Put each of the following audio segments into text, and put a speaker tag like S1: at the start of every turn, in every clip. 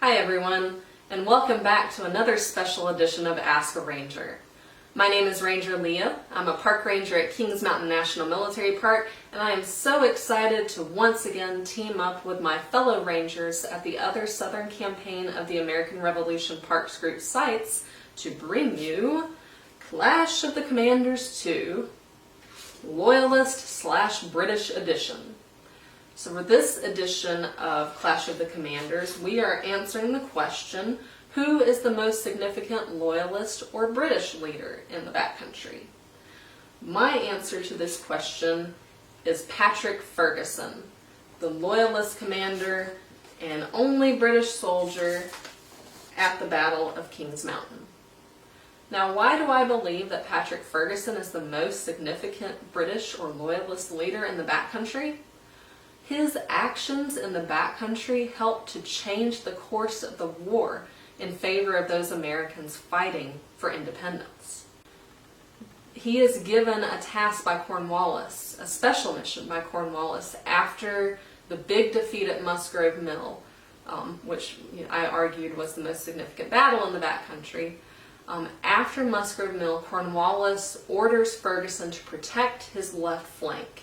S1: Hi everyone, and welcome back to another special edition of Ask a Ranger. My name is Ranger Leah. I'm a park ranger at Kings Mountain National Military Park, and I am so excited to once again team up with my fellow rangers at the other Southern campaign of the American Revolution Parks Group sites to bring you Clash of the Commanders 2, Loyalist / British edition. So for this edition of Clash of the Commanders, we are answering the question, who is the most significant Loyalist or British leader in the backcountry? My answer to this question is Patrick Ferguson, the Loyalist commander and only British soldier at the Battle of Kings Mountain. Now, why do I believe that Patrick Ferguson is the most significant British or Loyalist leader in the backcountry? His actions in the backcountry helped to change the course of the war in favor of those Americans fighting for independence. He is given a task by Cornwallis, a special mission by Cornwallis, after the big defeat at Musgrave Mill, which I argued was the most significant battle in the backcountry. After Musgrave Mill, Cornwallis orders Ferguson to protect his left flank.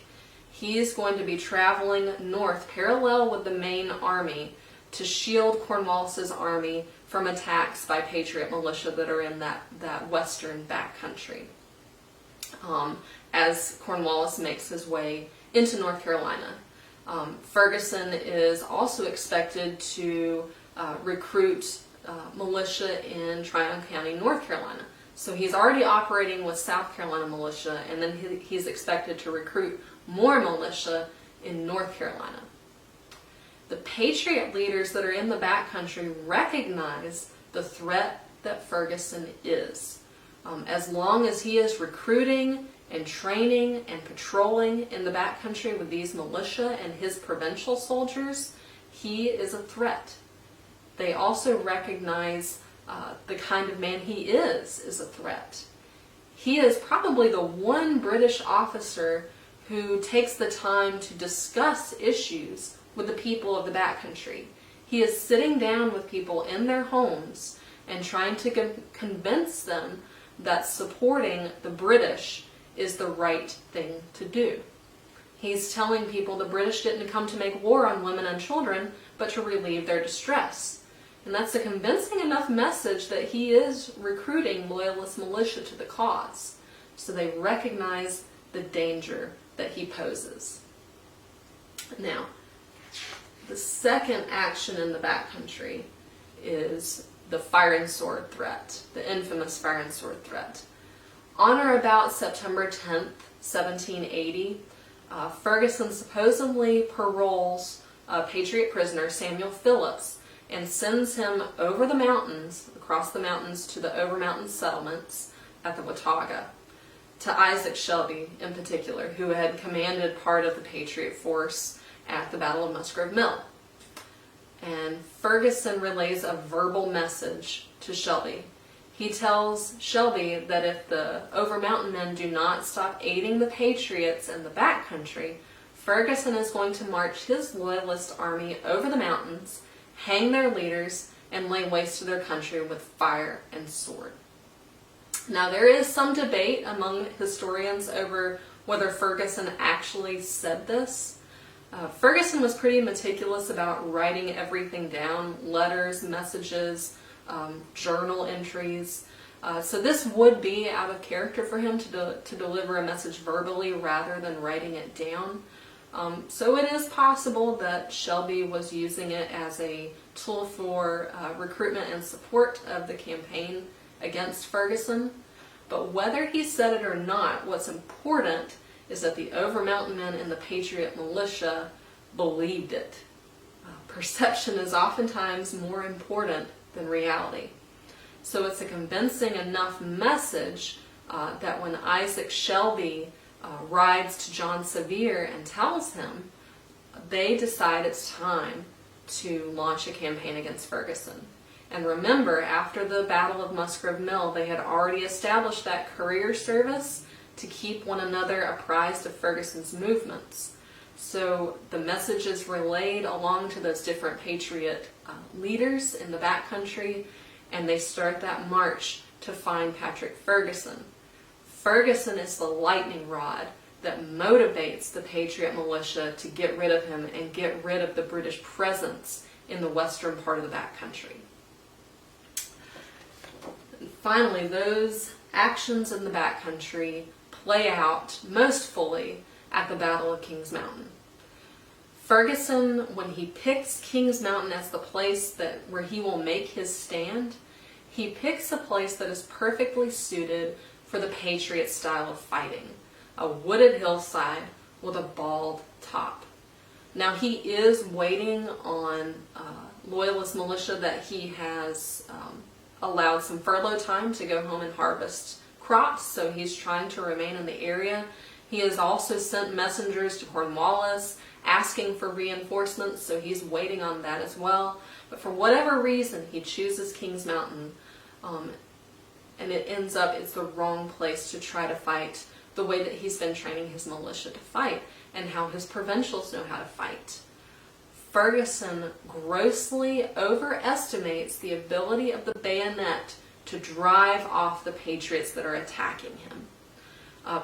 S1: He is going to be traveling north parallel with the main army to shield Cornwallis's army from attacks by Patriot militia that are in that western backcountry as Cornwallis makes his way into North Carolina. Ferguson is also expected to recruit militia in Tryon County, North Carolina. So he's already operating with South Carolina militia, and then he's expected to recruit more militia in North Carolina. The Patriot leaders that are in the backcountry recognize the threat that Ferguson is. As long as he is recruiting and training and patrolling in the backcountry with these militia and his provincial soldiers, he is a threat. They also recognize the kind of man he is a threat. He is probably the one British officer who takes the time to discuss issues with the people of the backcountry. He is sitting down with people in their homes and trying to convince them that supporting the British is the right thing to do. He's telling people the British didn't come to make war on women and children, but to relieve their distress. And that's a convincing enough message that he is recruiting Loyalist militia to the cause. So they recognize the danger that he poses. Now, the second action in the backcountry is the fire and sword threat, the infamous fire and sword threat. On or about September 10th, 1780, Ferguson supposedly paroles a Patriot prisoner, Samuel Phillips, and sends him over the mountains, across the mountains to the Overmountain settlements at the Watauga, to Isaac Shelby in particular, who had commanded part of the Patriot force at the Battle of Musgrave Mill. And Ferguson relays a verbal message to Shelby. He tells Shelby that if the Overmountain men do not stop aiding the Patriots in the backcountry, Ferguson is going to march his Loyalist army over the mountains, hang their leaders, and lay waste to their country with fire and sword. Now, there is some debate among historians over whether Ferguson actually said this. Ferguson was pretty meticulous about writing everything down, letters, messages, journal entries. So this would be out of character for him to deliver a message verbally rather than writing it down. So it is possible that Shelby was using it as a tool for recruitment and support of the campaign against Ferguson. But whether he said it or not, what's important is that the Overmountain men and the Patriot militia believed it. Perception is oftentimes more important than reality. So it's a convincing enough message that when Isaac Shelby rides to John Sevier and tells him, they decide it's time to launch a campaign against Ferguson. And remember, after the Battle of Musgrave Mill, they had already established that courier service to keep one another apprised of Ferguson's movements. So the message is relayed along to those different Patriot leaders in the backcountry, and they start that march to find Patrick Ferguson. Ferguson is the lightning rod that motivates the Patriot militia to get rid of him and get rid of the British presence in the western part of the backcountry. And finally, those actions in the backcountry play out most fully at the Battle of Kings Mountain. Ferguson, when he picks Kings Mountain as the place where he will make his stand, he picks a place that is perfectly suited for the Patriot style of fighting, a wooded hillside with a bald top. Now he is waiting on Loyalist militia that he has allowed some furlough time to go home and harvest crops, so he's trying to remain in the area. He has also sent messengers to Cornwallis asking for reinforcements, so he's waiting on that as well. But for whatever reason, he chooses Kings Mountain, and it ends up it's the wrong place to try to fight the way that he's been training his militia to fight and how his provincials know how to fight. Ferguson grossly overestimates the ability of the bayonet to drive off the Patriots that are attacking him.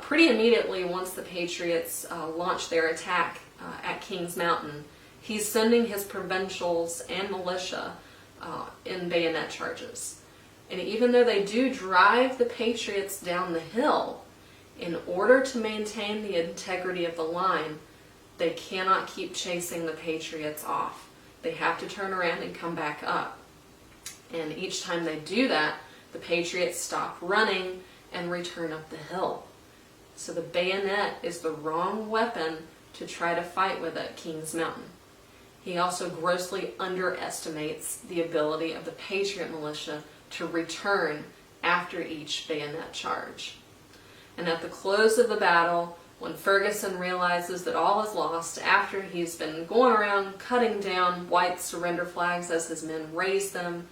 S1: Pretty immediately, once the Patriots launch their attack at Kings Mountain, he's sending his provincials and militia in bayonet charges. And even though they do drive the Patriots down the hill, in order to maintain the integrity of the line, they cannot keep chasing the Patriots off. They have to turn around and come back up. And each time they do that, the Patriots stop running and return up the hill. So the bayonet is the wrong weapon to try to fight with at Kings Mountain. He also grossly underestimates the ability of the Patriot militia to return after each bayonet charge. And at the close of the battle, when Ferguson realizes that all is lost, after he's been going around cutting down white surrender flags as his men raise them,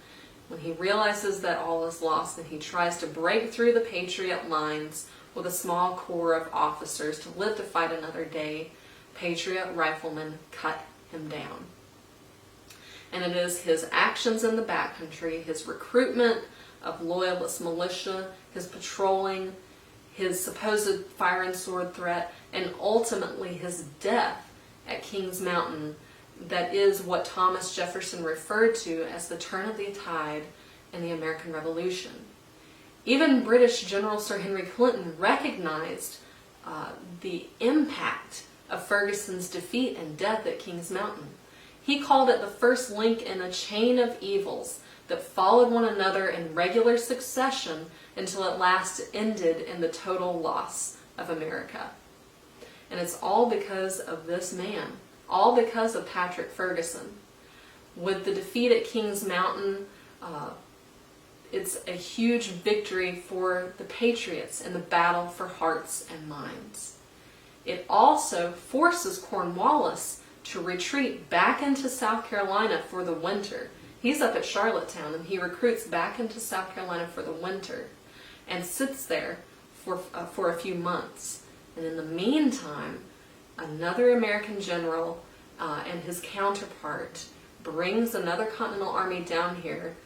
S1: when he realizes that all is lost and he tries to break through the Patriot lines with a small corps of officers to live to fight another day, Patriot riflemen cut him down. And it is his actions in the backcountry, his recruitment of Loyalist militia, his patrolling, his supposed fire and sword threat, and ultimately his death at Kings Mountain that is what Thomas Jefferson referred to as the turn of the tide in the American Revolution. Even British General Sir Henry Clinton recognized the impact of Ferguson's defeat and death at Kings Mountain. He called it the first link in a chain of evils that followed one another in regular succession until at last ended in the total loss of America. And it's all because of this man, all because of Patrick Ferguson. With the defeat at Kings Mountain, it's a huge victory for the Patriots in the battle for hearts and minds. It also forces Cornwallis to retreat back into South Carolina for the winter. He's up at Charlottetown, and he recruits back into South Carolina for the winter and sits there for a few months. And in the meantime, another American general and his counterpart brings another Continental Army down here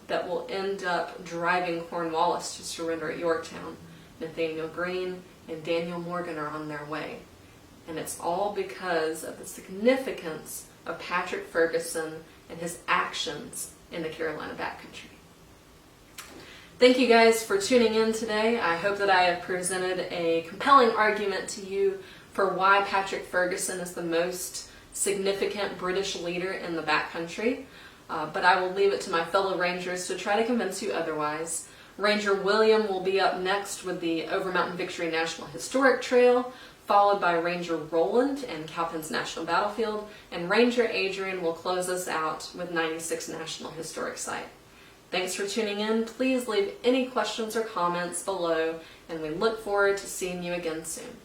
S1: that will end up driving Cornwallis to surrender at Yorktown. Nathaniel Greene and Daniel Morgan are on their way. And it's all because of the significance of Patrick Ferguson and his actions in the Carolina backcountry. Thank you guys for tuning in today. I hope that I have presented a compelling argument to you for why Patrick Ferguson is the most significant British leader in the backcountry. But I will leave it to my fellow Rangers to try to convince you otherwise. Ranger William will be up next with the Over Mountain Victory National Historic Trail, followed by Ranger Roland and Cowpens National Battlefield, and Ranger Adrian will close us out with 96 National Historic Site. Thanks for tuning in. Please leave any questions or comments below, and we look forward to seeing you again soon.